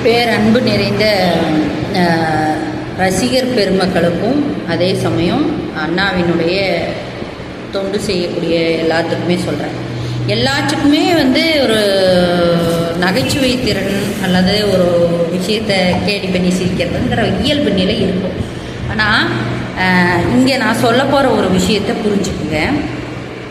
பேரன்பு நிறைந்த ரசிகர் பெருமக்களுக்கும் அதே சமயம் அண்ணாவினுடைய தொண்டு செய்யக்கூடிய எல்லாத்துக்குமே சொல்கிறேன். எல்லாத்துக்குமே ஒரு நகைச்சுவை திறன் அல்லது ஒரு விஷயத்தை கேலி பண்ணி சிரிக்கிறதுங்கிற இயல்பு நிலை இருக்கும். ஆனால் இங்கே நான் சொல்ல போகிற ஒரு விஷயத்தை புரிஞ்சுக்குங்க.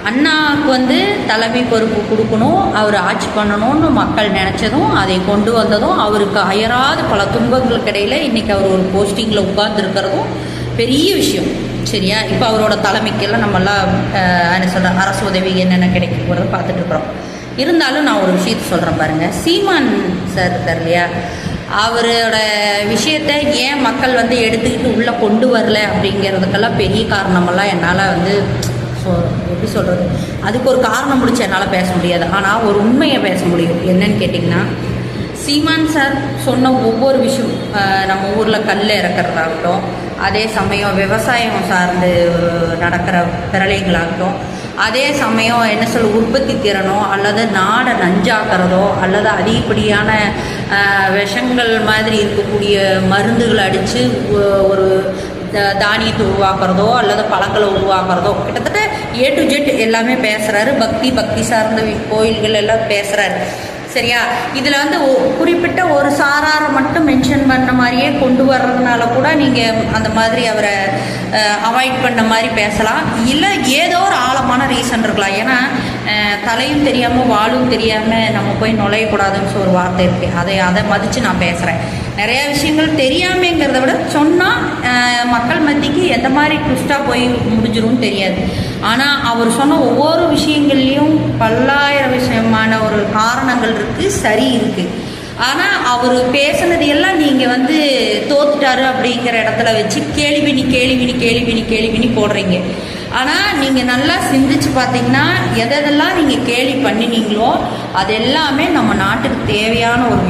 அண்ணாவுக்கு தலைமை பொறுப்பு கொடுக்கணும், அவர் ஆட்சி பண்ணணும்னு மக்கள் நினச்சதும் அதை கொண்டு வந்ததும் அவருக்கு அயராத பல துன்பங்களுக்கு இடையில் இன்றைக்கி அவர் ஒரு போஸ்டிங்கில் உட்கார்ந்துருக்கிறதும் பெரிய விஷயம். சரியா? இப்போ அவரோட தலைமைக்கெல்லாம் நம்மளாம் என்ன சொல்கிற அரசு உதவி என்னென்ன கிடைக்க போகிறத பார்த்துட்ருக்குறோம். இருந்தாலும் நான் ஒரு விஷயத்த சொல்கிறேன் பாருங்கள். சீமான் சார் இருக்கார் இல்லையா, அவரோட விஷயத்தை ஏன் மக்கள் எடுத்துக்கிட்டு உள்ளே கொண்டு வரல அப்படிங்கிறதுக்கெல்லாம் பெரிய காரணமெல்லாம் என்னால் எப்படி சொல்கிறது, அதுக்கு ஒரு காரணம் முடிச்சு என்னால் பேச முடியாது. ஆனால் ஒரு உண்மையை பேச முடியும். என்னன்னு கேட்டிங்கன்னா, சீமான் சார் சொன்ன ஒவ்வொரு விஷயம், நம்ம ஊரில் கல் இறக்கிறதாகட்டும், அதே சமயம் விவசாயம் சார்ந்து நடக்கிற பிரளயங்களாகட்டும், அதே சமயம் என்ன சொல்ல உற்பத்தி திறனோ அல்லது நாடை நஞ்சாக்கிறதோ அல்லது அதிகப்படியான விஷங்கள் மாதிரி இருக்கக்கூடிய மருந்துகளை அடித்து ஒரு தானியத்தை உருவாக்குறதோ அல்லது பழங்களை உருவாக்குறதோ, கிட்டத்தட்ட A to Z எல்லாமே பேசுகிறாரு. பக்தி சார்ந்த கோயில்கள் எல்லாம் பேசுகிறாரு. சரியா? இதில் குறிப்பிட்ட ஒரு சாராரை மட்டும் மென்ஷன் பண்ண மாதிரியே கொண்டு வர்றதுனால கூட நீங்கள் அந்த மாதிரி அவரை அவாய்ட் பண்ண மாதிரி பேசலாம். இல்லை ஏதோ ஒரு ஆழமான ரீசன் இருக்கலாம். ஏன்னா தலையும் தெரியாமல் வாழும் தெரியாமல் நம்ம போய் நுழையக்கூடாதுன்னு ஒரு வார்த்தை இருக்குது. அதை மதித்து நான் பேசுகிறேன். நிறையா விஷயங்கள் தெரியாமங்கிறத விட சொன்னால் மக்கள் மத்திக்கு எந்த மாதிரி ட்விஸ்ட்டாக போய் முடிஞ்சிரும்னு தெரியாது. ஆனால் அவர் சொன்ன ஒவ்வொரு விஷயங்கள்லேயும் பல்லாயிரம் விஷயமான ஒரு காரணங்கள் இருக்குது, சரி இருக்குது. ஆனால் அவர் பேசுனது எல்லாம் நீங்கள் தோத்துட்டாரு அப்படிங்கிற இடத்துல வச்சு கேள்வி போடுறீங்க. ஆனால் நீங்கள் நல்லா சிந்திச்சு பார்த்தீங்கன்னா எதெல்லாம் நீங்கள் கேலி பண்ணினீங்களோ அது எல்லாமே நம்ம நாட்டுக்கு தேவையான ஒரு விஷயம்.